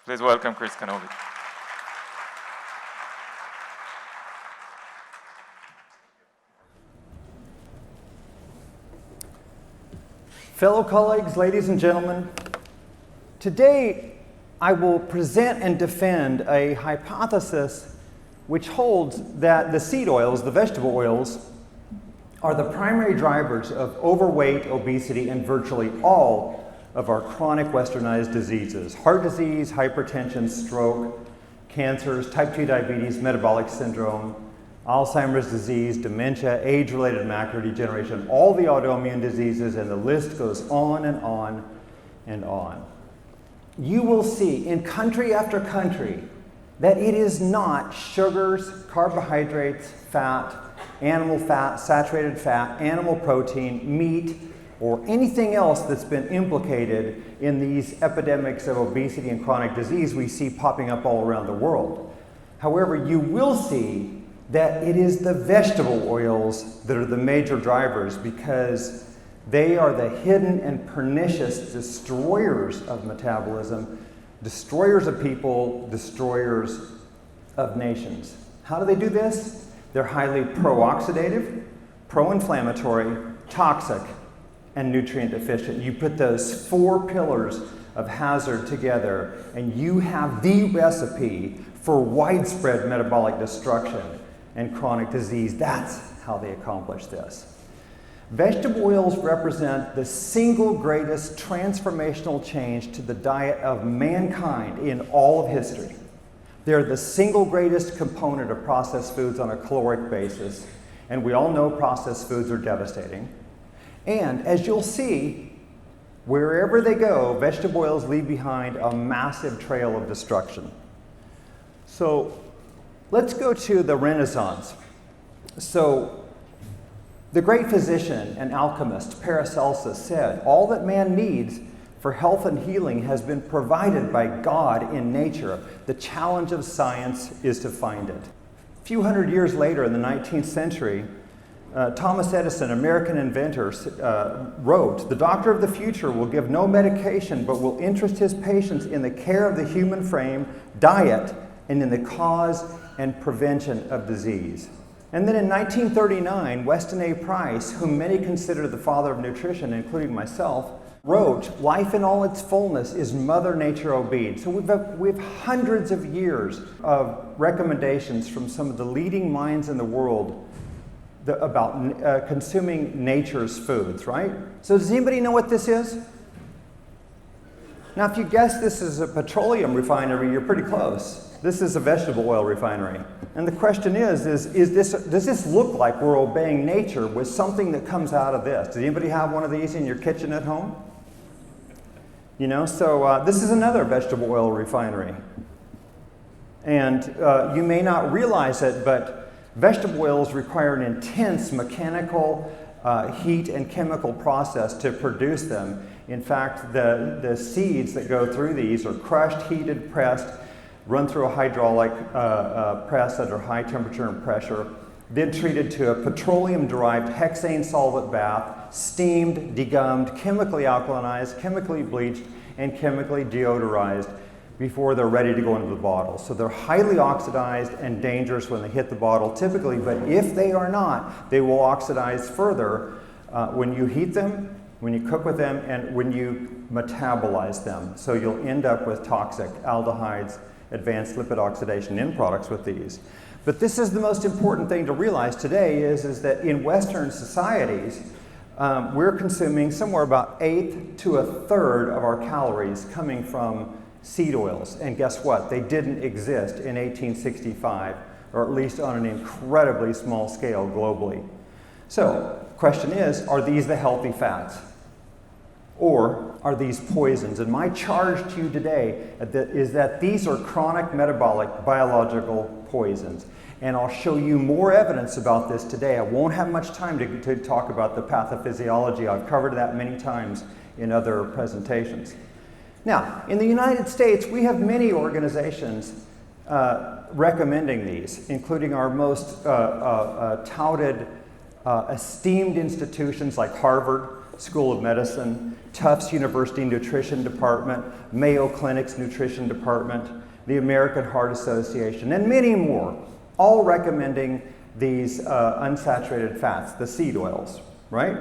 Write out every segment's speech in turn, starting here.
Please welcome Chris Knobbe. Fellow colleagues, ladies and gentlemen, today I will present and defend a hypothesis which holds that the seed oils, the vegetable oils, are the primary drivers of overweight, obesity, and virtually all of our chronic westernized diseases: heart disease, hypertension, stroke, cancers, type 2 diabetes, metabolic syndrome, Alzheimer's disease, dementia, age-related macular degeneration, all the autoimmune diseases, and the list goes on and on and on. You will see in country after country that it is not sugars, carbohydrates, fat, animal fat, saturated fat, animal protein, meat, or anything else that's been implicated in these epidemics of obesity and chronic disease we see popping up all around the world. However, you will see that it is the vegetable oils that are the major drivers, because they are the hidden and pernicious destroyers of metabolism, destroyers of people, destroyers of nations. How do they do this? They're highly pro-oxidative, pro-inflammatory, toxic, and nutrient deficient. You put those four pillars of hazard together and you have the recipe for widespread metabolic destruction and chronic disease. That's how they accomplish this. Vegetable oils represent the single greatest transformational change to the diet of mankind in all of history. They're the single greatest component of processed foods on a caloric basis, and we all know processed foods are devastating. And as you'll see, wherever they go, vegetable oils leave behind a massive trail of destruction. So let's go to the Renaissance. So the great physician and alchemist Paracelsus said, all that man needs for health and healing has been provided by God in nature. The challenge of science is to find it. A few hundred years later, in the 19th century, Thomas Edison, American inventor, wrote, "The doctor of the future will give no medication, but will interest his patients in the care of the human frame, diet, and in the cause and prevention of disease." And then in 1939, Weston A. Price, whom many consider the father of nutrition, including myself, wrote, "Life in all its fullness is Mother Nature obeyed." So we've hundreds of years of recommendations from some of the leading minds in the world about consuming nature's foods, right? So does anybody know what this is? Now, if you guess this is a petroleum refinery, you're pretty close. This is a vegetable oil refinery. And the question is does this look like we're obeying nature with something that comes out of this? Does anybody have one of these in your kitchen at home? You know, so this is another vegetable oil refinery. And you may not realize it, but vegetable oils require an intense mechanical heat and chemical process to produce them. In fact, the seeds that go through these are crushed, heated, pressed, run through a hydraulic press under high temperature and pressure, then treated to a petroleum-derived hexane solvent bath, steamed, degummed, chemically alkalinized, chemically bleached, and chemically deodorized before they're ready to go into the bottle. So they're highly oxidized and dangerous when they hit the bottle typically, but if they are not, they will oxidize further when you heat them, when you cook with them, and when you metabolize them. So you'll end up with toxic aldehydes, advanced lipid oxidation end products with these. But this is the most important thing to realize today is that in Western societies, we're consuming somewhere about 1/8 to 1/3 of our calories coming from seed oils. And guess what? They didn't exist in 1865, or at least on an incredibly small scale globally. So, question is, are these the healthy fats? Or are these poisons? And my charge to you today is that these are chronic metabolic biological poisons. And I'll show you more evidence about this today. I won't have much time to talk about the pathophysiology. I've covered that many times in other presentations. Now, in the United States, we have many organizations recommending these, including our most touted, esteemed institutions like Harvard, School of Medicine, Tufts University Nutrition Department, Mayo Clinic's Nutrition Department, the American Heart Association, and many more, all recommending these unsaturated fats, the seed oils, right?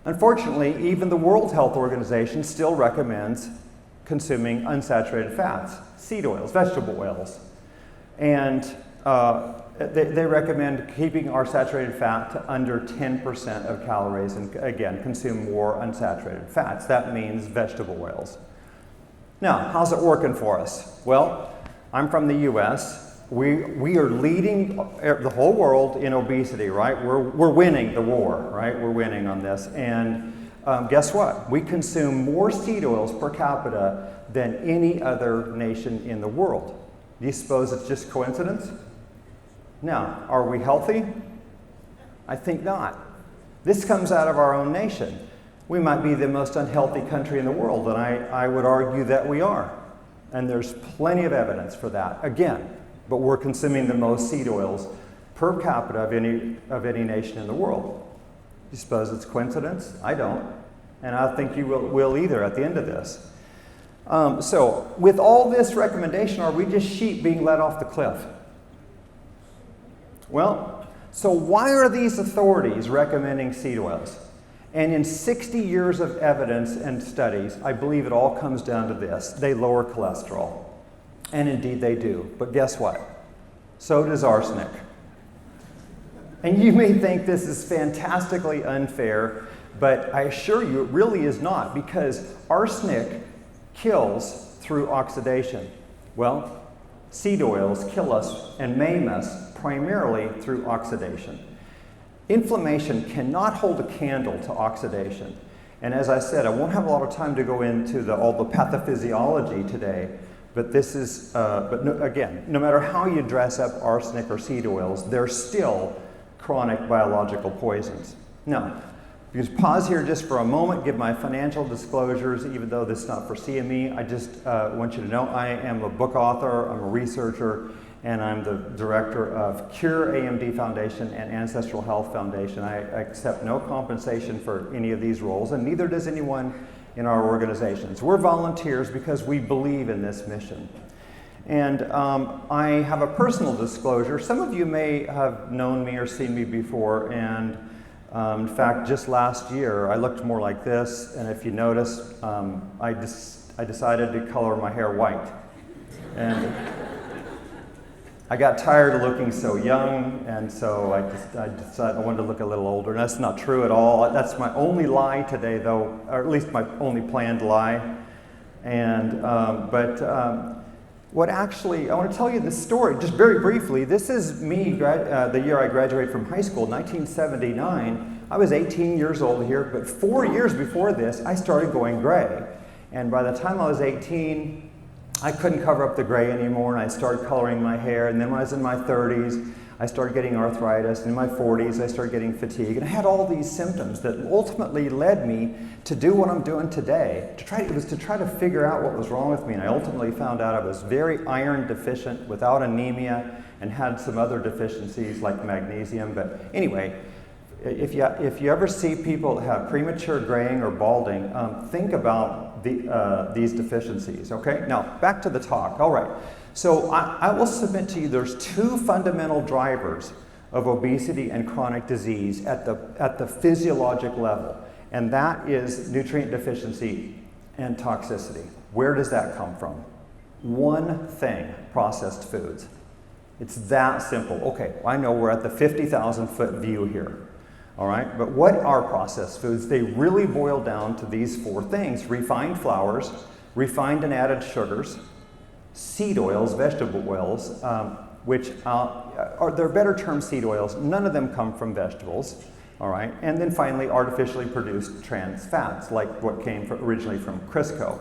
Unfortunately, even the World Health Organization still recommends consuming unsaturated fats, seed oils, vegetable oils. And they recommend keeping our saturated fat to under 10% of calories and, again, consume more unsaturated fats. That means vegetable oils. Now, how's it working for us? Well, I'm from the US. We are leading the whole world in obesity, right? We're winning the war, right? We're winning on this. And guess what? We consume more seed oils per capita than any other nation in the world. Do you suppose it's just coincidence? Now, are we healthy? I think not. This comes out of our own nation. We might be the most unhealthy country in the world, and I would argue that we are. And there's plenty of evidence for that. Again, but we're consuming the most seed oils per capita of any nation in the world. You suppose it's coincidence? I don't. And I don't think you will either at the end of this. So with all this recommendation, are we just sheep being let off the cliff? Well, so why are these authorities recommending seed oils? And in 60 years of evidence and studies, I believe it all comes down to this. They lower cholesterol. And indeed they do. But guess what? So does arsenic. And you may think this is fantastically unfair, but I assure you it really is not, because arsenic kills through oxidation. Well, seed oils kill us and maim us primarily through oxidation. Inflammation cannot hold a candle to oxidation. And as I said, I won't have a lot of time to go into all the pathophysiology today, but this is, again, no matter how you dress up arsenic or seed oils, they're still chronic biological poisons. Now, just pause here just for a moment, give my financial disclosures, even though this is not for CME. I just want you to know I am a book author, I'm a researcher, and I'm the director of Cure AMD Foundation and Ancestral Health Foundation. I accept no compensation for any of these roles, and neither does anyone in our organizations. We're volunteers because we believe in this mission. And I have a personal disclosure. Some of you may have known me or seen me before, and in fact, just last year, I looked more like this, and if you notice, I decided to color my hair white. And I got tired of looking so young, and so I decided I wanted to look a little older. And that's not true at all. That's my only lie today, though, or at least my only planned lie. And what actually, I want to tell you this story just very briefly. This is me, the year I graduated from high school, 1979. I was 18 years old here, but 4 years before this, I started going gray. And by the time I was 18, I couldn't cover up the gray anymore, and I started coloring my hair. And then when I was in my 30s, I started getting arthritis. And in my 40s, I started getting fatigue. And I had all these symptoms that ultimately led me to do what I'm doing today. It was to try to figure out what was wrong with me. And I ultimately found out I was very iron deficient without anemia and had some other deficiencies like magnesium. But anyway, if you ever see people that have premature graying or balding, think about these deficiencies, okay? Now, back to the talk. All right, so I will submit to you there's two fundamental drivers of obesity and chronic disease at the physiologic level, and that is nutrient deficiency and toxicity. Where does that come from? One thing: processed foods. It's that simple. Okay, I know we're at the 50,000-foot view here. All right, but what are processed foods? They really boil down to these four things: refined flours, refined and added sugars, seed oils, vegetable oils, which they're better termed seed oils. None of them come from vegetables. All right, and then finally, artificially produced trans fats, like what came originally from Crisco.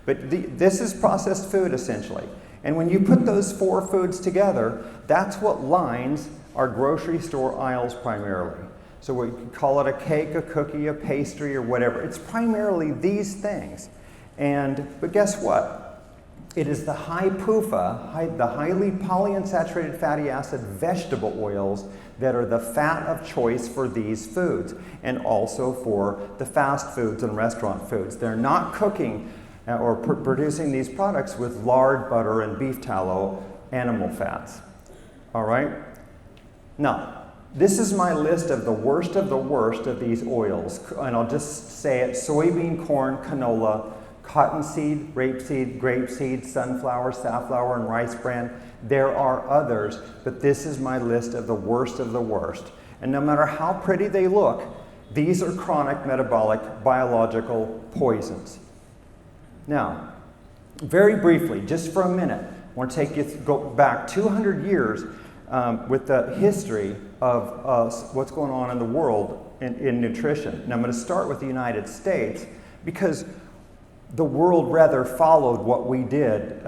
But this is processed food essentially. And when you put those four foods together, that's what lines our grocery store aisles primarily. So we could call it a cake, a cookie, a pastry, or whatever. It's primarily these things. But guess what? It is the high PUFA, the highly polyunsaturated fatty acid vegetable oils that are the fat of choice for these foods, and also for the fast foods and restaurant foods. They're not cooking or producing these products with lard, butter, and beef tallow animal fats. All right? Now, this is my list of the worst of these oils, and I'll just say it: soybean, corn, canola, cottonseed, rapeseed, grapeseed, sunflower, safflower, and rice bran. There are others, but this is my list of the worst of the worst. And no matter how pretty they look, these are chronic metabolic biological poisons. Now, very briefly, just for a minute, I want to take you go back 200 years with the history of what's going on in the world in nutrition. And I'm going to start with the United States because the world rather followed what we did,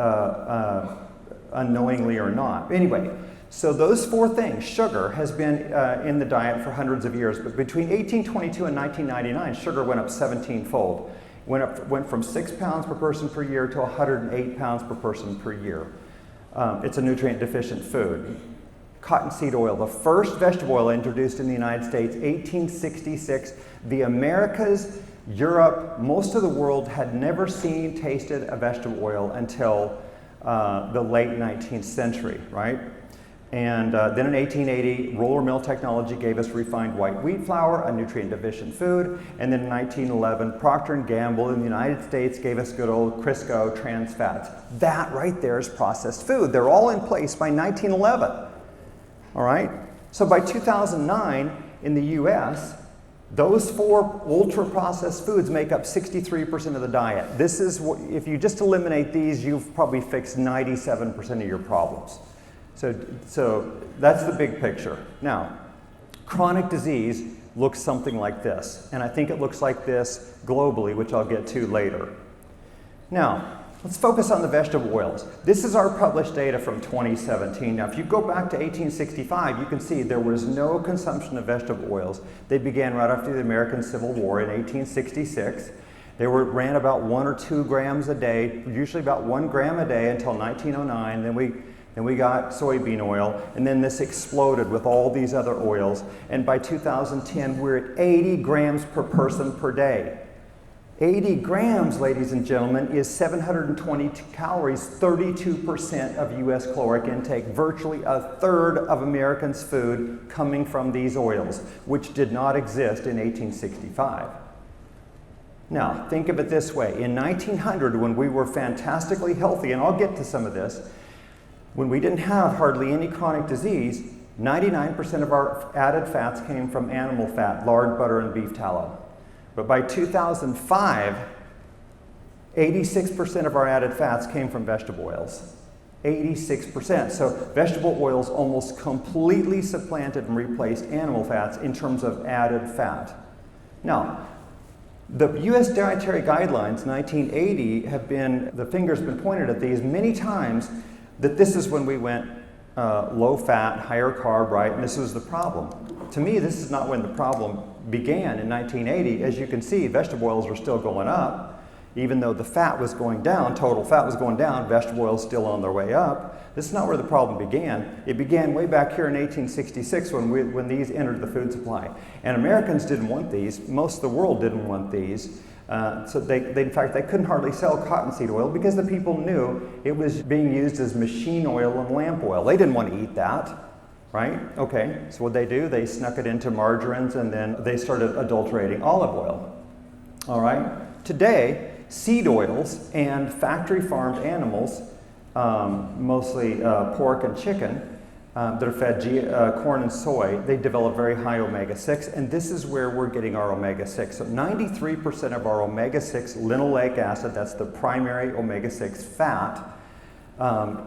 unknowingly or not. Anyway, so those four things, sugar has been in the diet for hundreds of years, but between 1822 and 1999, sugar went up 17-fold. Went from 6 pounds per person per year to 108 pounds per person per year. It's a nutrient deficient food. Cottonseed oil, the first vegetable oil introduced in the United States, 1866. The Americas, Europe, most of the world had never seen, tasted a vegetable oil until the late 19th century, right? And then in 1880, roller mill technology gave us refined white wheat flour, a nutrient-deficient food. And then in 1911, Procter & Gamble in the United States gave us good old Crisco trans fats. That right there is processed food. They're all in place by 1911, all right? So by 2009, in the US, those four ultra-processed foods make up 63% of the diet. This is what, if you just eliminate these, you've probably fixed 97% of your problems. So that's the big picture. Now, chronic disease looks something like this, and I think it looks like this globally, which I'll get to later. Now, let's focus on the vegetable oils. This is our published data from 2017. Now, if you go back to 1865, you can see there was no consumption of vegetable oils. They began right after the American Civil War in 1866. They ran about 1 or 2 grams a day, usually about 1 gram a day until 1909. Then we got soybean oil, and then this exploded with all these other oils. And by 2010, we're at 80 grams per person per day. 80 grams, ladies and gentlemen, is 720 calories, 32% of US caloric intake, virtually a third of Americans' food coming from these oils, which did not exist in 1865. Now, think of it this way. In 1900, when we were fantastically healthy, and I'll get to some of this, when we didn't have hardly any chronic disease, 99% of our added fats came from animal fat, lard, butter, and beef tallow. But by 2005, 86% of our added fats came from vegetable oils. 86%. So vegetable oils almost completely supplanted and replaced animal fats in terms of added fat. Now, the U.S. Dietary Guidelines, 1980, the finger's been pointed at these many times, that this is when we went low fat, higher carb, right? And this was the problem. To me, this is not when the problem began in 1980. As you can see, vegetable oils were still going up. Even though the fat was going down, total fat was going down, vegetable oils still on their way up. This is not where the problem began. It began way back here in 1866 when these entered the food supply. And Americans didn't want these. Most of the world didn't want these. So in fact, they couldn't hardly sell cottonseed oil because the people knew it was being used as machine oil and lamp oil. They didn't want to eat that, right? Okay, so what they do, they snuck it into margarines and then they started adulterating olive oil. All right, today, seed oils and factory farmed animals, mostly pork and chicken, that are fed corn and soy, they develop very high omega-6, and this is where we're getting our omega-6. So 93% of our omega-6 linoleic acid, that's the primary omega-6 fat,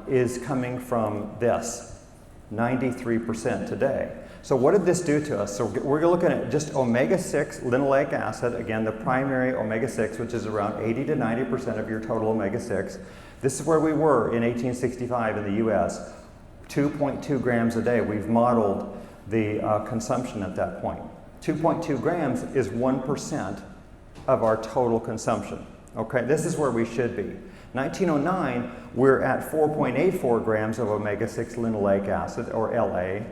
is coming from this, 93% today. So what did this do to us? So we're looking at just omega-6 linoleic acid, again, the primary omega-6, which is around 80 to 90% of your total omega-6. This is where we were in 1865 in the US. 2.2 grams a day. We've modeled the consumption at that point. 2.2 grams is 1% of our total consumption. Okay, this is where we should be. 1909, we're at 4.84 grams of omega-6 linoleic acid, or LA.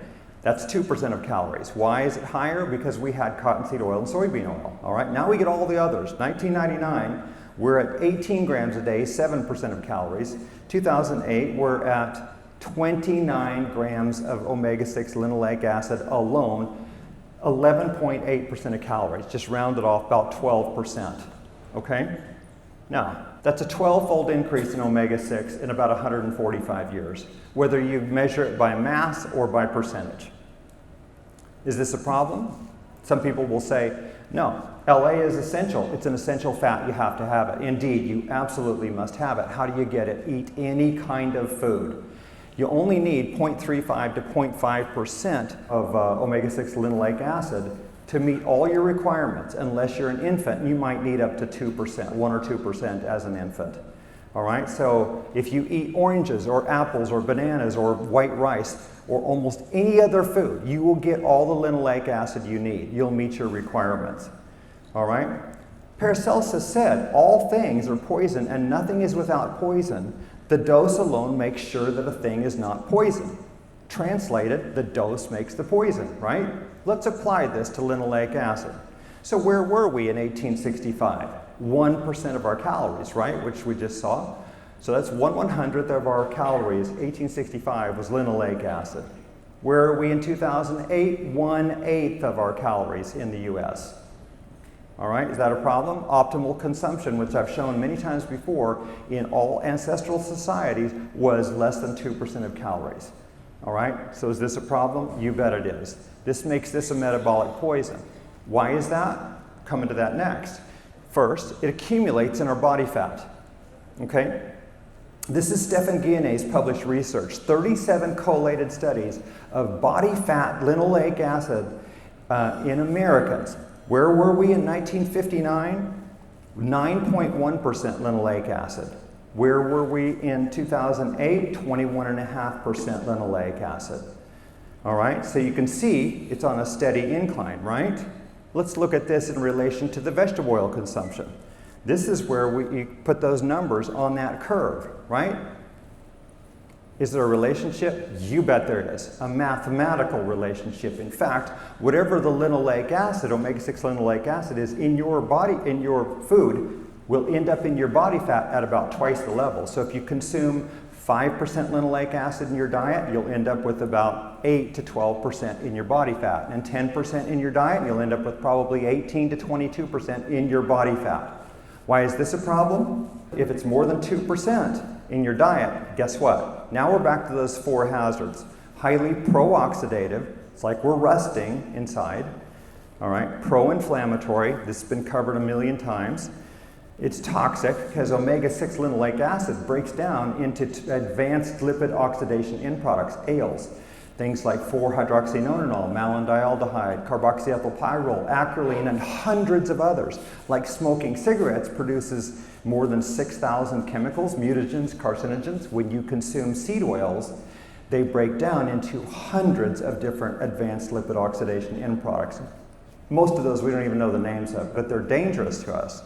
That's 2% of calories. Why is it higher? Because we had cottonseed oil and soybean oil. All right, now we get all the others. 1999, we're at 18 grams a day, 7% of calories. 2008, we're at 29 grams of omega-6 linoleic acid alone, 11.8% of calories, just rounded off about 12%. Okay? Now, that's a 12-fold increase in omega-6 in about 145 years, whether you measure it by mass or by percentage. Is this a problem? Some people will say, no, LA is essential. It's an essential fat. You have to have it. Indeed, you absolutely must have it. How do you get it? Eat any kind of food. You only need 0.35 to 0.5% of omega-6 linoleic acid to meet all your requirements. Unless you're an infant, you might need up to 2%, 1 or 2% as an infant. All right, so if you eat oranges or apples or bananas or white rice or almost any other food, you will get all the linoleic acid you need. You'll meet your requirements. All right? Paracelsus said, all things are poison and nothing is without poison. The dose alone makes sure that a thing is not poison. Translated, the dose makes the poison, right? Let's apply this to linoleic acid. So where were we in 1865? 1% of our calories, right, which we just saw. So that's 1/100th of our calories, 1865, was linoleic acid. Where are we in 2008? 1/8 of our calories in the US. All right, is that a problem? Optimal consumption, which I've shown many times before in all ancestral societies, was less than 2% of calories. All right, so is this a problem? You bet it is. This makes this a metabolic poison. Why is that? Coming to that next. First, it accumulates in our body fat. Okay? This is Stephan Guyenet's published research. 37 collated studies of body fat linoleic acid in Americans. Where were we in 1959? 9.1% linoleic acid. Where were we in 2008? 21.5% linoleic acid. All right, so you can see it's on a steady incline, right? Let's look at this in relation to the vegetable oil consumption. This is where we put those numbers on that curve, right? Is there a relationship? You bet there is. A mathematical relationship. In fact, whatever the linoleic acid, omega-6 linoleic acid is in your body, in your food, will end up in your body fat at about twice the level. So if you consume 5% linoleic acid in your diet, you'll end up with about 8 to 12% in your body fat. And 10% in your diet, you'll end up with probably 18 to 22% in your body fat. Why is this a problem? If it's more than 2% in your diet, guess what? Now we're back to those 4 hazards. Highly pro-oxidative, it's like we're rusting inside. All right, pro-inflammatory, this has been covered a million times. It's toxic because omega-6 linoleic acid breaks down into advanced lipid oxidation end products, ALEs. Things like 4-hydroxynonenal, malondialdehyde, carboxyethylpyrrole, acrolein, and hundreds of others. Like smoking cigarettes produces more than 6,000 chemicals, mutagens, carcinogens. When you consume seed oils, they break down into hundreds of different advanced lipid oxidation end products. Most of those we don't even know the names of, but they're dangerous to us.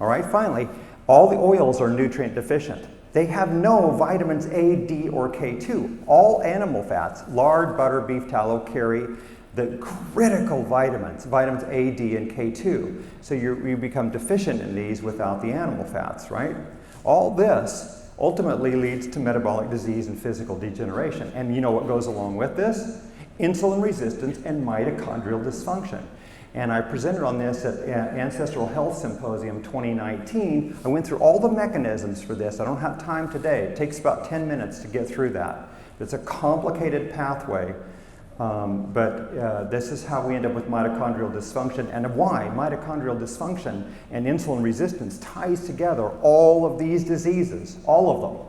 All right, finally, all the oils are nutrient deficient. They have no vitamins A, D, or K2. All animal fats, lard, butter, beef tallow, carry the critical vitamins A, D, and K2. So you become deficient in these without the animal fats, right? All this ultimately leads to metabolic disease and physical degeneration. And you know what goes along with this? Insulin resistance and mitochondrial dysfunction. And I presented on this at Ancestral Health Symposium 2019. I went through all the mechanisms for this. I don't have time today. It takes about 10 minutes to get through that. It's a complicated pathway, but this is how we end up with mitochondrial dysfunction and why mitochondrial dysfunction and insulin resistance ties together all of these diseases, all of them.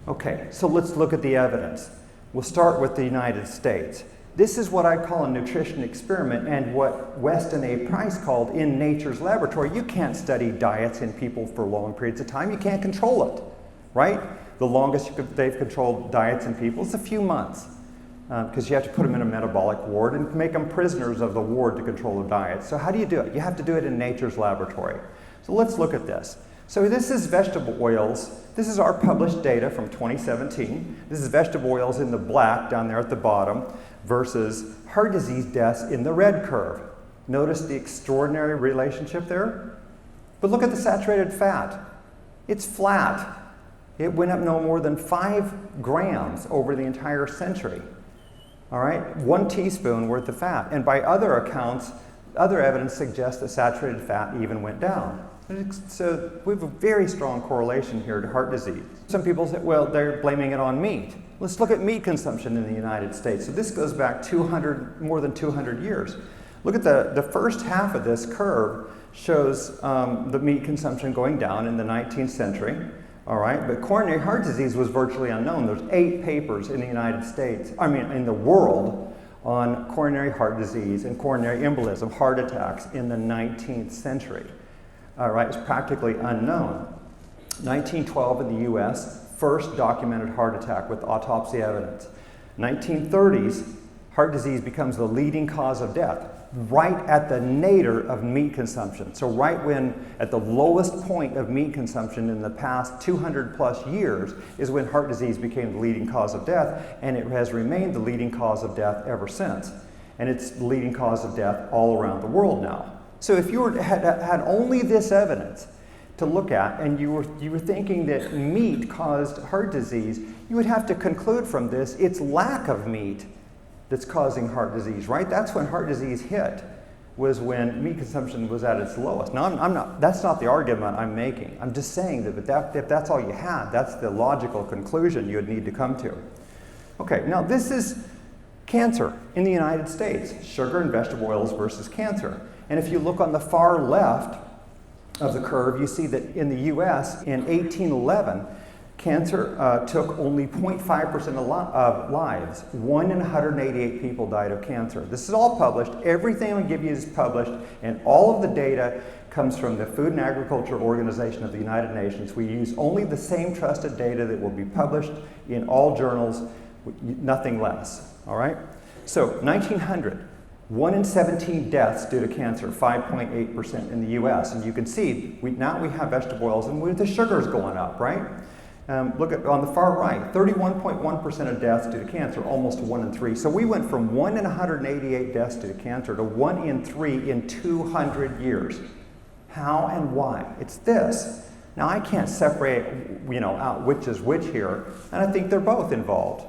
Okay, so let's look at the evidence. We'll start with the United States. This is what I call a nutrition experiment and what Weston A. Price called in nature's laboratory. You can't study diets in people for long periods of time. You can't control it, right? The longest they've controlled diets in people is a few months because you have to put them in a metabolic ward and make them prisoners of the ward to control the diet. So how do you do it? You have to do it in nature's laboratory. So let's look at this. So this is vegetable oils. This is our published data from 2017. This is vegetable oils in the black down there at the bottom versus heart disease deaths in the red curve. Notice the extraordinary relationship there? But look at the saturated fat. It's flat. It went up no more than 5 grams over the entire century. All right, 1 teaspoon worth of fat. And by other accounts, other evidence suggests that saturated fat even went down. So we have a very strong correlation here to heart disease. Some people say, well, they're blaming it on meat. Let's look at meat consumption in the United States. So this goes back more than 200 years. Look at the first half of this curve shows the meat consumption going down in the 19th century. All right, but coronary heart disease was virtually unknown. There's 8 papers in the United States, in the world, on coronary heart disease and coronary embolism, heart attacks in the 19th century. All right, it's practically unknown. 1912 in the US, first documented heart attack with autopsy evidence. 1930s, heart disease becomes the leading cause of death, right at the nadir of meat consumption. So right when, at the lowest point of meat consumption in the past 200 plus years, is when heart disease became the leading cause of death, and it has remained the leading cause of death ever since. And it's the leading cause of death all around the world now. So if you had only this evidence to look at, and you were thinking that meat caused heart disease, you would have to conclude from this it's lack of meat that's causing heart disease, right? That's when heart disease hit, was when meat consumption was at its lowest. Now, that's not the argument I'm making. I'm just saying that if that's all you had, that's the logical conclusion you would need to come to. Okay, now this is cancer in the United States, sugar and vegetable oils versus cancer. And if you look on the far left of the curve, you see that in the US in 1811, cancer took only 0.5% of lives. 1 in 188 people died of cancer. This is all published. Everything I give you is published, and all of the data comes from the Food and Agriculture Organization of the United Nations. We use only the same trusted data that will be published in all journals, nothing less. All right? So 1900. 1 in 17 deaths due to cancer, 5.8% in the US. And you can see, now we have vegetable oils, and the sugar's going up, right? Look at on the far right, 31.1% of deaths due to cancer, almost 1 in 3. So we went from 1 in 188 deaths due to cancer to 1 in 3 in 200 years. How and why? It's this. Now I can't separate, out which is which here, and I think they're both involved.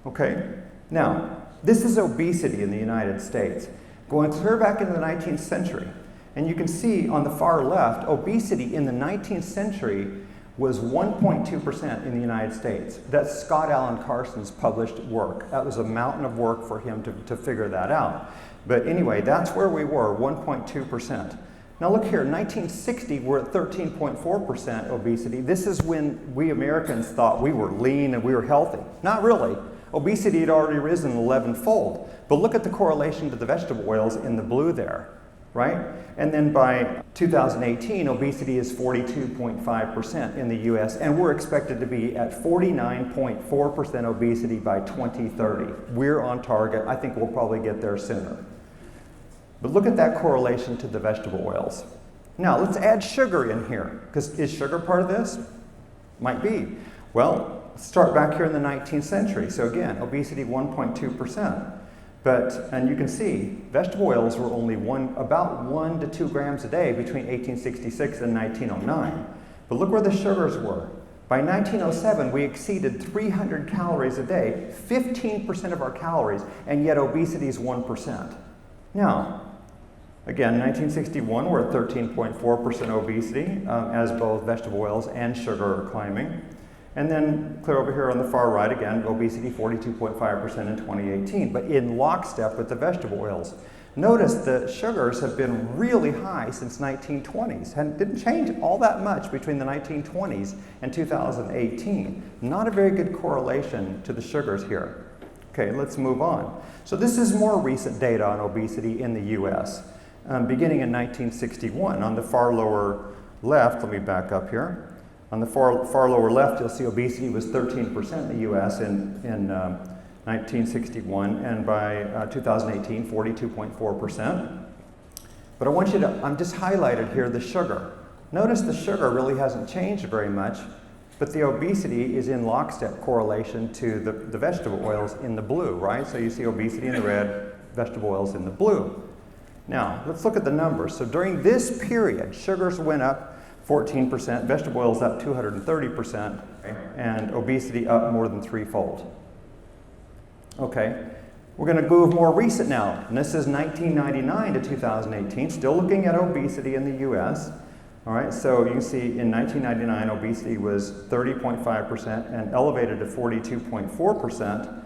Okay? Now, this is obesity in the United States, going clear back into the 19th century. And you can see on the far left, obesity in the 19th century was 1.2% in the United States. That's Scott Allen Carson's published work. That was a mountain of work for him to figure that out. But anyway, that's where we were, 1.2%. Now look here, in 1960, we're at 13.4% obesity. This is when we Americans thought we were lean and we were healthy. Not really. Obesity had already risen 11-fold. But look at the correlation to the vegetable oils in the blue there, right? And then by 2018, obesity is 42.5% in the US, and we're expected to be at 49.4% obesity by 2030. We're on target. I think we'll probably get there sooner. But look at that correlation to the vegetable oils. Now, let's add sugar in here, because is sugar part of this? Might be. Well, let's start back here in the 19th century. So again, obesity 1.2%. And you can see, vegetable oils were only about 1 to 2 grams a day between 1866 and 1909. But look where the sugars were. By 1907, we exceeded 300 calories a day, 15% of our calories, and yet obesity is 1%. Now, again, 1961, we're at 13.4% obesity, as both vegetable oils and sugar are climbing. And then clear over here on the far right again, obesity 42.5% in 2018, but in lockstep with the vegetable oils. Notice the sugars have been really high since 1920s and didn't change all that much between the 1920s and 2018. Not a very good correlation to the sugars here. Okay, let's move on. So this is more recent data on obesity in the US, beginning in 1961. On the far lower left, let me back up here. On the far lower left, you'll see obesity was 13% in the US in 1961, and by 2018, 42.4%. But I want you to, I'm just highlighted here the sugar. Notice the sugar really hasn't changed very much, but the obesity is in lockstep correlation to the vegetable oils in the blue, right? So you see obesity in the red, vegetable oils in the blue. Now, let's look at the numbers. So during this period, sugars went up 14%, vegetable oils up 230%, and obesity up more than threefold. Okay, we're going to move more recent now, and this is 1999 to 2018, still looking at obesity in the US. All right, so you can see in 1999, obesity was 30.5% and elevated to 42.4%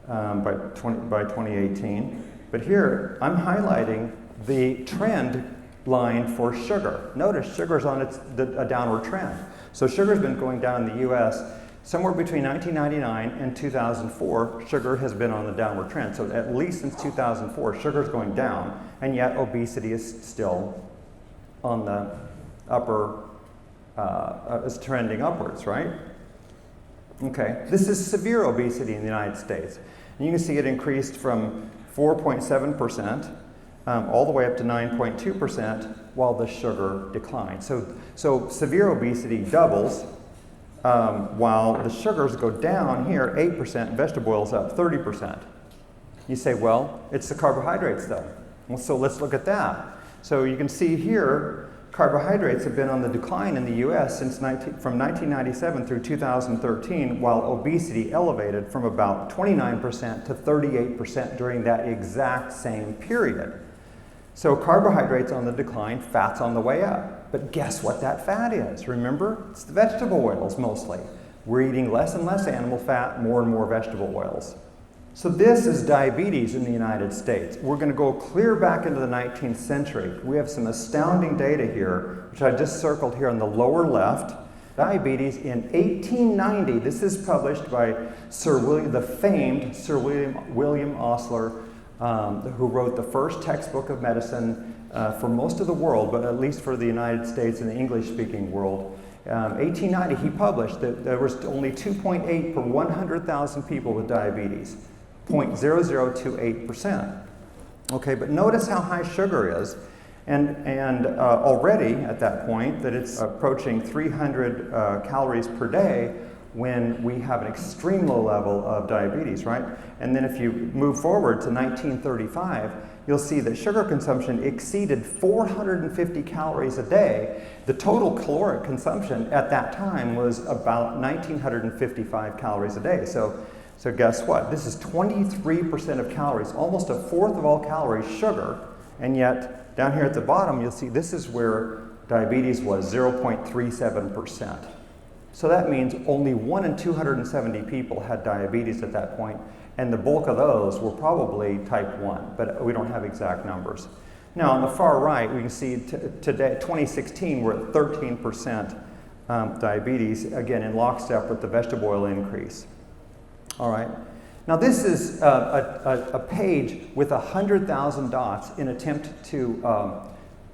by 2018. But here, I'm highlighting the trend line for sugar. Notice sugar's on a downward trend. So sugar's been going down in the US. Somewhere between 1999 and 2004, sugar has been on the downward trend. So at least since 2004, sugar's going down, and yet obesity is still on the upper, is trending upwards, right? Okay, this is severe obesity in the United States. And you can see it increased from 4.7% all the way up to 9.2% while the sugar declined. So severe obesity doubles while the sugars go down here 8%, vegetable oils up 30%. You say, well, it's the carbohydrates though. Well, so let's look at that. So you can see here, carbohydrates have been on the decline in the US from 1997 through 2013, while obesity elevated from about 29% to 38% during that exact same period. So carbohydrates on the decline, fat's on the way up. But guess what that fat is? Remember, it's the vegetable oils mostly. We're eating less and less animal fat, more and more vegetable oils. So this is diabetes in the United States. We're going to go clear back into the 19th century. We have some astounding data here, which I just circled here on the lower left. Diabetes in 1890, this is published by the famed Sir William Osler, who wrote the first textbook of medicine for most of the world, but at least for the United States and the English-speaking world. 1890, he published that there was only 2.8 per 100,000 people with diabetes, 0.0028%. Okay, but notice how high sugar is, and already at that point that it's approaching 300 calories per day when we have an extreme low level of diabetes, right? And then if you move forward to 1935, you'll see that sugar consumption exceeded 450 calories a day. The total caloric consumption at that time was about 1,955 calories a day. So guess what? This is 23% of calories, almost a fourth of all calories, sugar, and yet down here at the bottom, you'll see this is where diabetes was 0.37%. So that means only 1 in 270 people had diabetes at that point, and the bulk of those were probably type 1, but we don't have exact numbers. Now on the far right, we can see today, 2016, we're at 13% diabetes, again in lockstep with the vegetable oil increase. All right. Now this is a page with 100,000 dots in attempt to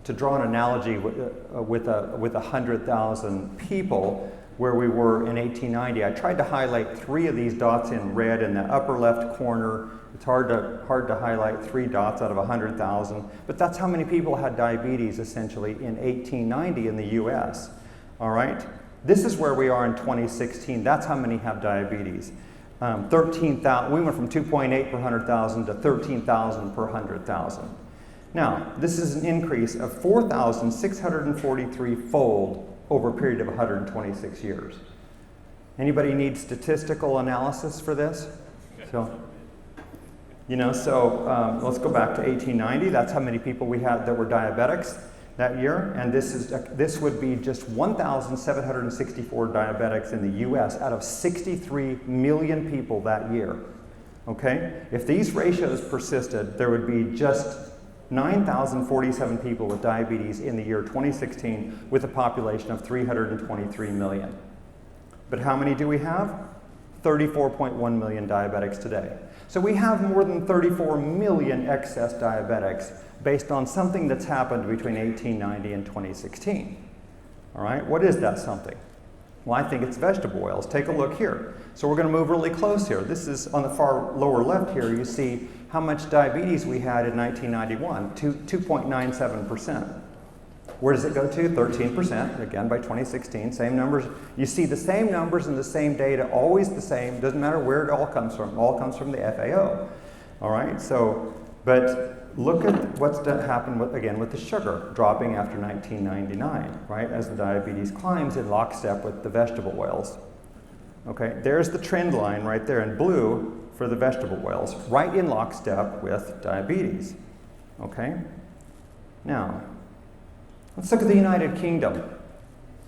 draw an analogy with 100,000 people where we were in 1890. I tried to highlight 3 of these dots in red in the upper left corner. It's hard to highlight 3 dots out of 100,000, but that's how many people had diabetes essentially in 1890 in the US. All right. This is where we are in 2016. That's how many have diabetes. 13,000. We went from 2.8 per 100,000 to 13,000 per 100,000. Now, this is an increase of 4,643-fold over a period of 126 years. Anybody need statistical analysis for this? So let's go back to 1890. That's how many people we had that were diabetics that year, and this would be just 1,764 diabetics in the US out of 63 million people that year. Okay? If these ratios persisted, there would be just 9,047 people with diabetes in the year 2016 with a population of 323 million. But how many do we have? 34.1 million diabetics today. So we have more than 34 million excess diabetics based on something that's happened between 1890 and 2016. All right, what is that something? Well, I think it's vegetable oils. Take a look here. So we're going to move really close here. This is on the far lower left here. You see how much diabetes we had in 1991, 2.97%. Where does it go to? 13%, again by 2016, same numbers. You see the same numbers and the same data, always the same, doesn't matter where it all comes from. It all comes from the FAO. All right, so, but look at what's happened with the sugar dropping after 1999, right, as the diabetes climbs in lockstep with the vegetable oils. Okay, there's the trend line right there in blue for the vegetable oils, right in lockstep with diabetes. Okay, now, let's look at the United Kingdom.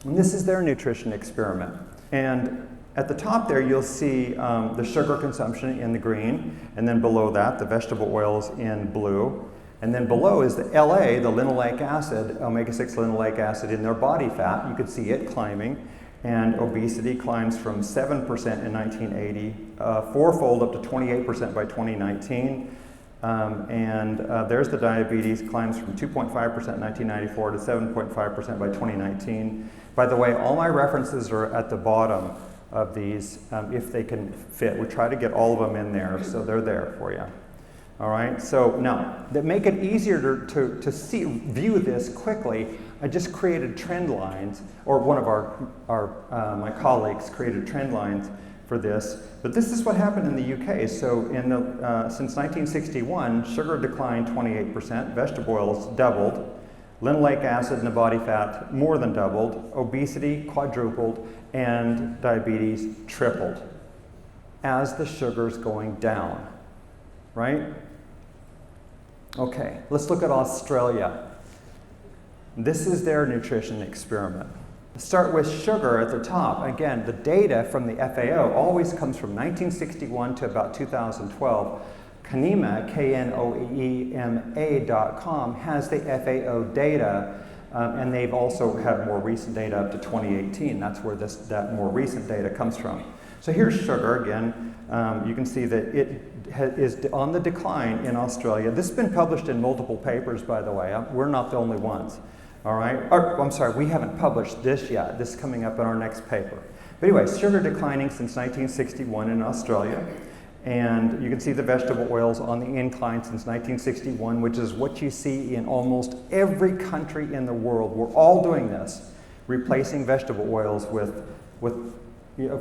And this is their nutrition experiment. And at the top there, you'll see the sugar consumption in the green, and then below that, the vegetable oils in blue. And then below is the LA, the linoleic acid, omega-6 linoleic acid in their body fat. You can see it climbing. And obesity climbs from 7% in 1980, fourfold up to 28% by 2019. There's the diabetes, climbs from 2.5% in 1994 to 7.5% by 2019. By the way, all my references are at the bottom of these, if they can fit. We try to get all of them in there, so they're there for you. All right, so now, to make it easier to view this quickly, I just created trend lines, or one of my colleagues created trend lines for this. But this is what happened in the UK. So since 1961, sugar declined 28%, vegetable oils doubled, linoleic acid in the body fat more than doubled, obesity quadrupled, and diabetes tripled as the sugar's going down, right? Okay, let's look at Australia. This is their nutrition experiment. Start with sugar at the top. Again, the data from the FAO always comes from 1961 to about 2012. Knobbe, Knoema.com has the FAO data, and they've also had more recent data up to 2018. That's where that more recent data comes from. So here's sugar again. You can see that it is on the decline in Australia. This has been published in multiple papers, by the way. We're not the only ones. All right, I'm sorry, we haven't published this yet. This is coming up in our next paper. But anyway, sugar declining since 1961 in Australia. And you can see the vegetable oils on the incline since 1961, which is what you see in almost every country in the world. We're all doing this, replacing vegetable oils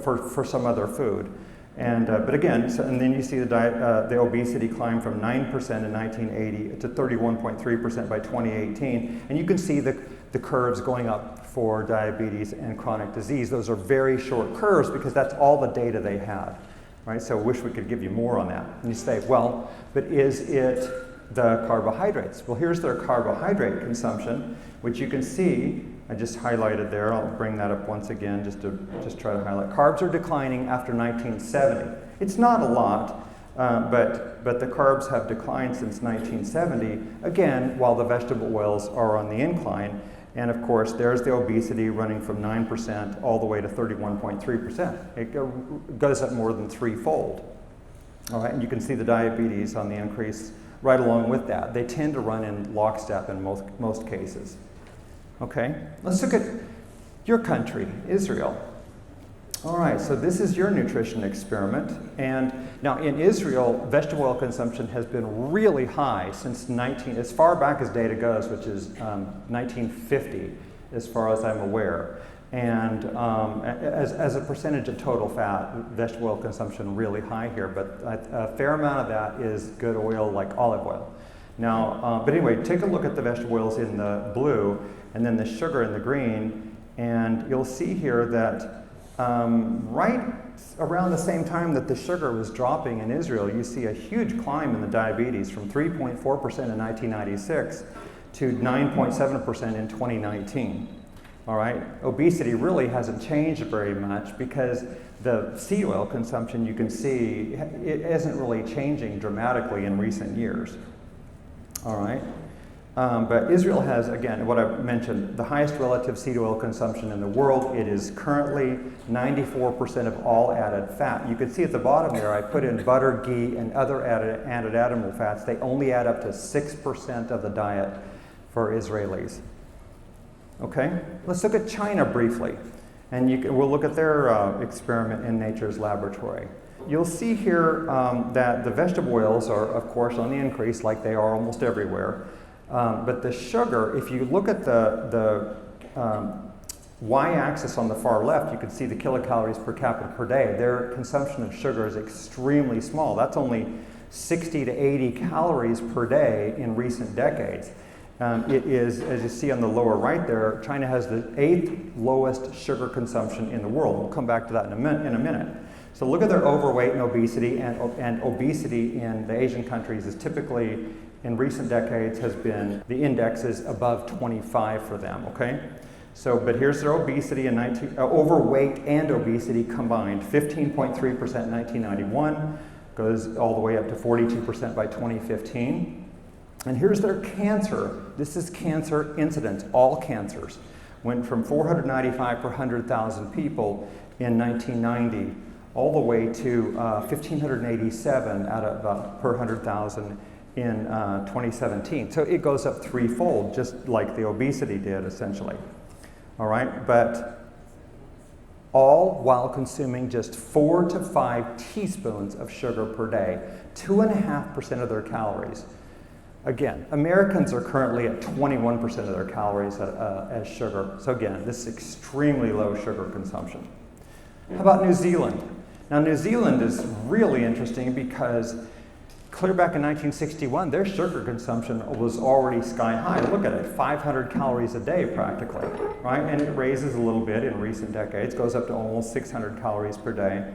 for some other food. And, but again, and then you see the obesity climb from 9% in 1980 to 31.3% by 2018. And you can see the curves going up for diabetes and chronic disease. Those are very short curves because that's all the data they had, right? So I wish we could give you more on that. And you say, well, but is it the carbohydrates? Well, here's their carbohydrate consumption, which you can see. I just highlighted there. I'll bring that up once again just to try to highlight. Carbs are declining after 1970. It's not a lot, but the carbs have declined since 1970, again, while the vegetable oils are on the incline. And of course, there's the obesity running from 9% all the way to 31.3%. It goes up more than threefold. All right, and you can see the diabetes on the increase right along with that. They tend to run in lockstep in most cases. Okay, let's look at your country, Israel. All right, so this is your nutrition experiment. And now in Israel, vegetable oil consumption has been really high since as far back as data goes, which is 1950, as far as I'm aware. And as a percentage of total fat, vegetable oil consumption really high here, but a fair amount of that is good oil like olive oil. Now, but anyway, take a look at the vegetable oils in the blue and then the sugar in the green, and you'll see here that right around the same time that the sugar was dropping in Israel, you see a huge climb in the diabetes from 3.4% in 1996 to 9.7% in 2019. All right, obesity really hasn't changed very much because the seed oil consumption, you can see, it isn't really changing dramatically in recent years. All right, but Israel has, again, what I mentioned, the highest relative seed oil consumption in the world. It is currently 94% of all added fat. You can see at the bottom there, I put in butter, ghee, and other added animal fats. They only add up to 6% of the diet for Israelis. Okay, let's look at China briefly, and we'll look at their experiment in nature's laboratory. You'll see here that the vegetable oils are, of course, on the increase like they are almost everywhere. But the sugar, if you look at the y-axis on the far left, you can see the kilocalories per capita per day. Their consumption of sugar is extremely small. That's only 60 to 80 calories per day in recent decades. It is, as you see on the lower right there, China has the 8th lowest sugar consumption in the world. We'll come back to that in a minute. So look at their overweight and obesity, and obesity in the Asian countries is typically, in recent decades, has been, the index is above 25 for them, okay? So, but here's their obesity and overweight and obesity combined, 15.3% in 1991, goes all the way up to 42% by 2015. And here's their cancer. This is cancer incidence, all cancers. Went from 495 per 100,000 people in 1990 all the way to 1,587 per 100,000 in 2017. So it goes up threefold, just like the obesity did, essentially. All right, but all while consuming just 4 to 5 teaspoons of sugar per day, 2.5% of their calories. Again, Americans are currently at 21% of their calories as sugar. So again, this is extremely low sugar consumption. How about New Zealand? Now, New Zealand is really interesting because clear back in 1961, their sugar consumption was already sky high. Look at it, 500 calories a day practically, right? And it raises a little bit in recent decades, goes up to almost 600 calories per day.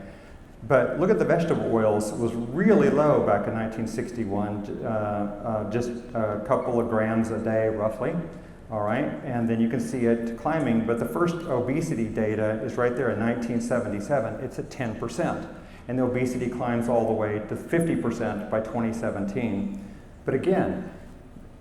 But look at the vegetable oils, it was really low back in 1961, just a couple of grams a day roughly, all right? And then you can see it climbing, but the first obesity data is right there in 1977, it's at 10%. And the obesity climbs all the way to 50% by 2017. But again,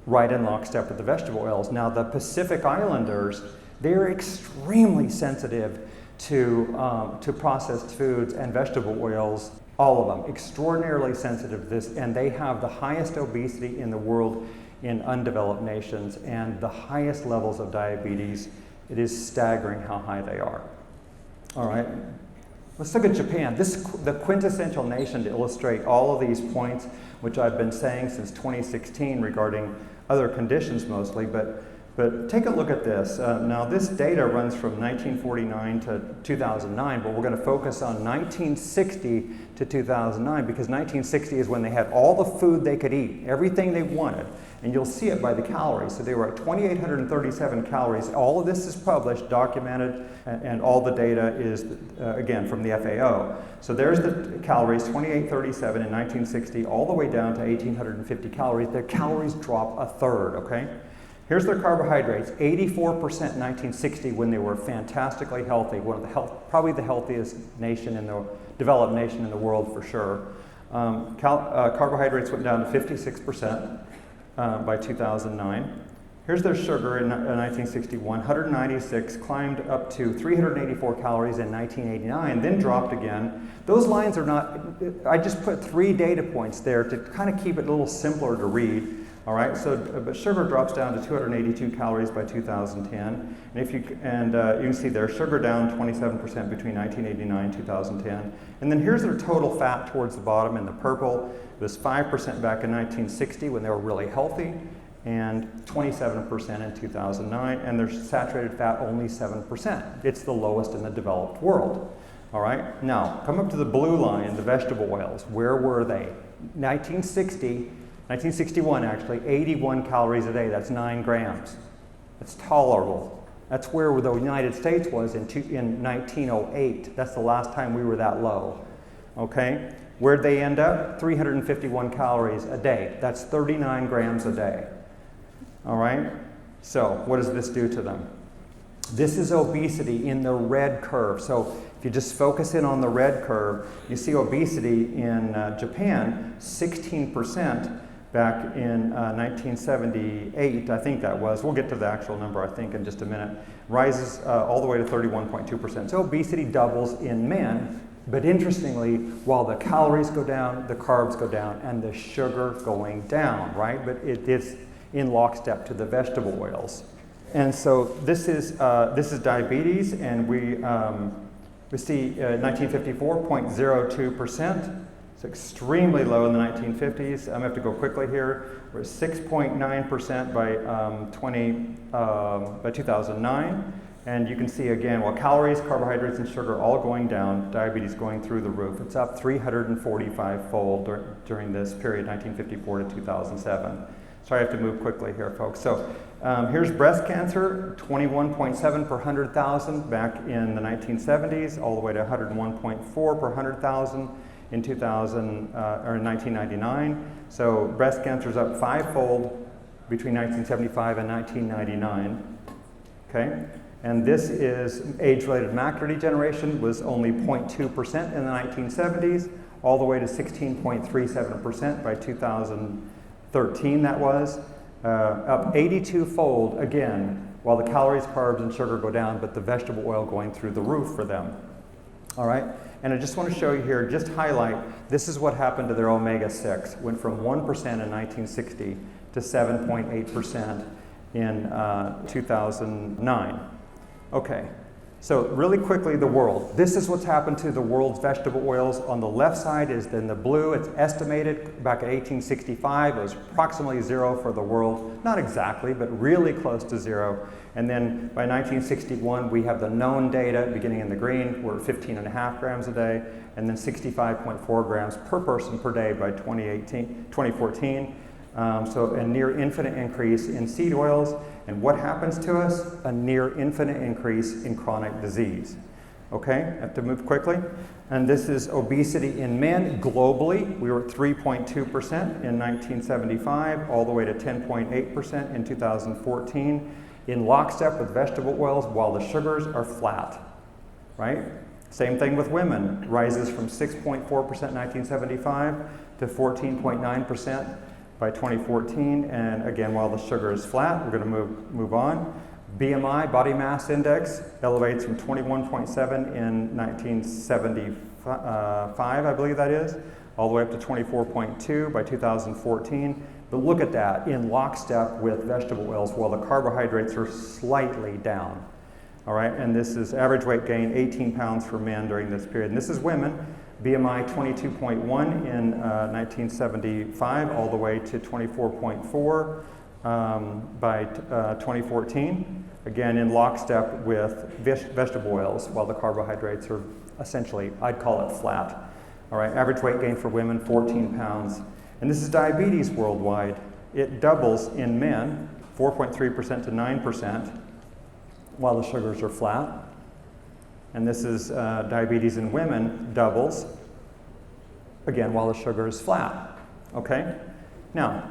right in lockstep with the vegetable oils. Now the Pacific Islanders, they're extremely sensitive to processed foods and vegetable oils, all of them, extraordinarily sensitive to this, and they have the highest obesity in the world in undeveloped nations and the highest levels of diabetes. It is staggering how high they are. All right, let's look at Japan. This is the quintessential nation to illustrate all of these points, which I've been saying since 2016 regarding other conditions mostly, but take a look at this. Now this data runs from 1949 to 2009, but we're going to focus on 1960 to 2009 because 1960 is when they had all the food they could eat, everything they wanted, and you'll see it by the calories. So they were at 2,837 calories. All of this is published, documented, and all the data is, again, from the FAO. So there's the calories, 2,837 in 1960, all the way down to 1,850 calories. Their calories drop a third, okay? Here's their carbohydrates, 84% in 1960 when they were fantastically healthy, one of the probably the healthiest nation in the developed nation in the world for sure. Carbohydrates went down to 56% by 2009. Here's their sugar in 1961, 196, climbed up to 384 calories in 1989, then dropped again. Those lines are not, I just put 3 data points there to kind of keep it a little simpler to read. All right, so but sugar drops down to 282 calories by 2010, and you can see there sugar down 27% between 1989 and 2010. And then here's their total fat towards the bottom in the purple. It was 5% back in 1960 when they were really healthy, and 27% in 2009, and their saturated fat only 7%. It's the lowest in the developed world. All right, now come up to the blue line, the vegetable oils. Where were they? 1961 actually, 81 calories a day, that's 9 grams. That's tolerable. That's where the United States was in 1908. That's the last time we were that low, okay? Where'd they end up? 351 calories a day. That's 39 grams a day, all right? So what does this do to them? This is obesity in the red curve. So if you just focus in on the red curve, you see obesity in Japan, 16%. Back in 1978, I think that was. We'll get to the actual number, I think, in just a minute. Rises all the way to 31.2%. So obesity doubles in men, but interestingly, while the calories go down, the carbs go down, and the sugar going down, right? But it is in lockstep to the vegetable oils. And so this is diabetes, and we see 1954, 0.02%. It's extremely low in the 1950s. I'm going to have to go quickly here. We're at 6.9% by 2009. And you can see again, while calories, carbohydrates, and sugar are all going down, diabetes going through the roof. It's up 345-fold during this period, 1954 to 2007. Sorry, I have to move quickly here, folks. So here's breast cancer, 21.7 per 100,000 back in the 1970s, all the way to 101.4 per 100,000 in 1999. So breast cancer is up 5-fold between 1975 and 1999. Okay. And this is age-related macular degeneration, was only 0.2% in the 1970s, all the way to 16.37% by 2013 that was, up 82-fold again, while the calories, carbs, and sugar go down, but the vegetable oil going through the roof for them. All right, and I just want to show you here, just highlight, this is what happened to their omega-6. Went from 1% in 1960 to 7.8% in 2009. Okay, so really quickly, the world. This is what's happened to the world's vegetable oils. On the left side is in the blue. It's estimated back in 1865. It was approximately 0 for the world. Not exactly, but really close to 0. And then by 1961, we have the known data beginning in the green. We're at 15.5 grams a day, and then 65.4 grams per person per day by 2014. So a near infinite increase in seed oils. And what happens to us? A near infinite increase in chronic disease. Okay, I have to move quickly. And this is obesity in men globally. We were at 3.2% in 1975, all the way to 10.8% in 2014, in lockstep with vegetable oils, while the sugars are flat, right? Same thing with women, rises from 6.4% in 1975 to 14.9% by 2014, and again, while the sugar is flat, we're going to move on. BMI, body mass index, elevates from 21.7 in 1975, I believe that is, all the way up to 24.2 by 2014. But look at that, in lockstep with vegetable oils, while the carbohydrates are slightly down. All right, and this is average weight gain, 18 pounds for men during this period. And this is women. BMI 22.1 in 1975, all the way to 24.4 by 2014. Again, in lockstep with vegetable oils, while the carbohydrates are essentially, I'd call it flat. All right, average weight gain for women, 14 pounds. And this is diabetes worldwide. It doubles in men, 4.3% to 9%, while the sugars are flat. And this is diabetes in women, doubles, again, while the sugar is flat, okay? Now,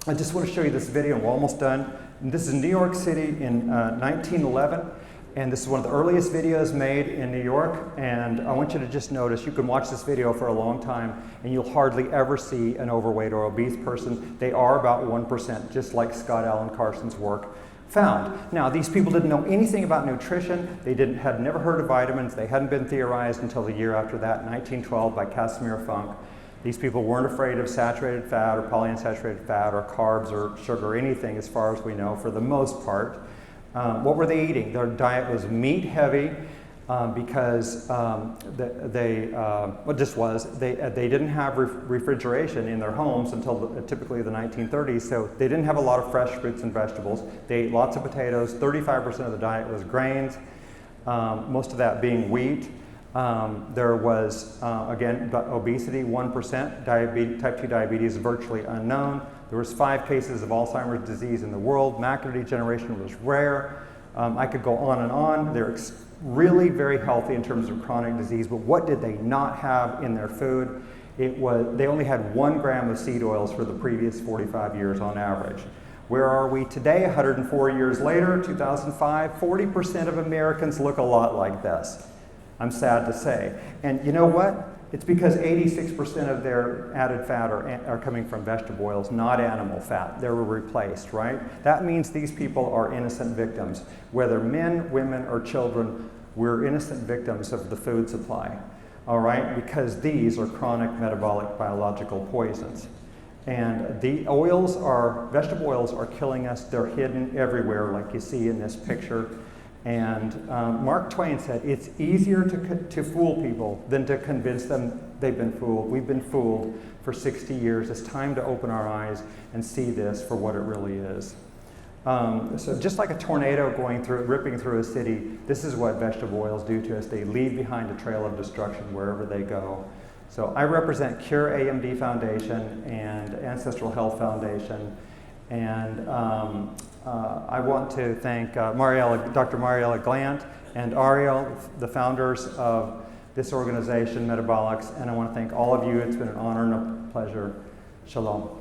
I just want to show you this video, and we're almost done. And this is New York City in 1911, and this is one of the earliest videos made in New York, and I want you to just notice, you can watch this video for a long time, and you'll hardly ever see an overweight or obese person. They are about 1%, just like Scott Allen Carson's work found. Now, these people didn't know anything about nutrition. They had never heard of vitamins. They hadn't been theorized until the year after that, 1912, by Casimir Funk. These people weren't afraid of saturated fat or polyunsaturated fat or carbs or sugar or anything, as far as we know, for the most part. What were they eating? Their diet was meat heavy because they didn't have refrigeration in their homes until typically the 1930s, so they didn't have a lot of fresh fruits and vegetables. They ate lots of potatoes. 35% of the diet was grains, most of that being wheat. There was, again, obesity, 1%, type 2 diabetes, virtually unknown. There was 5 cases of Alzheimer's disease in the world. Macular degeneration was rare. I could go on and on. They're really very healthy in terms of chronic disease, but what did they not have in their food? They only had 1 gram of seed oils for the previous 45 years on average. Where are we today, 104 years later, 2005? 40% of Americans look a lot like this. I'm sad to say. And you know what? It's because 86% of their added fat are coming from vegetable oils, not animal fat. They were replaced, right? That means these people are innocent victims. Whether men, women, or children, we're innocent victims of the food supply, all right? Because these are chronic metabolic biological poisons. And the vegetable oils are killing us. They're hidden everywhere, like you see in this picture. And Mark Twain said, it's easier to fool people than to convince them they've been fooled. We've been fooled for 60 years. It's time to open our eyes and see this for what it really is. So just like a tornado ripping through a city, this is what vegetable oils do to us. They leave behind a trail of destruction wherever they go. So I represent Cure AMD Foundation and Ancestral Health Foundation. And I want to thank Dr. Mariella Glant and Ariel, the founders of this organization, Metabolix. And I want to thank all of you. It's been an honor and a pleasure. Shalom.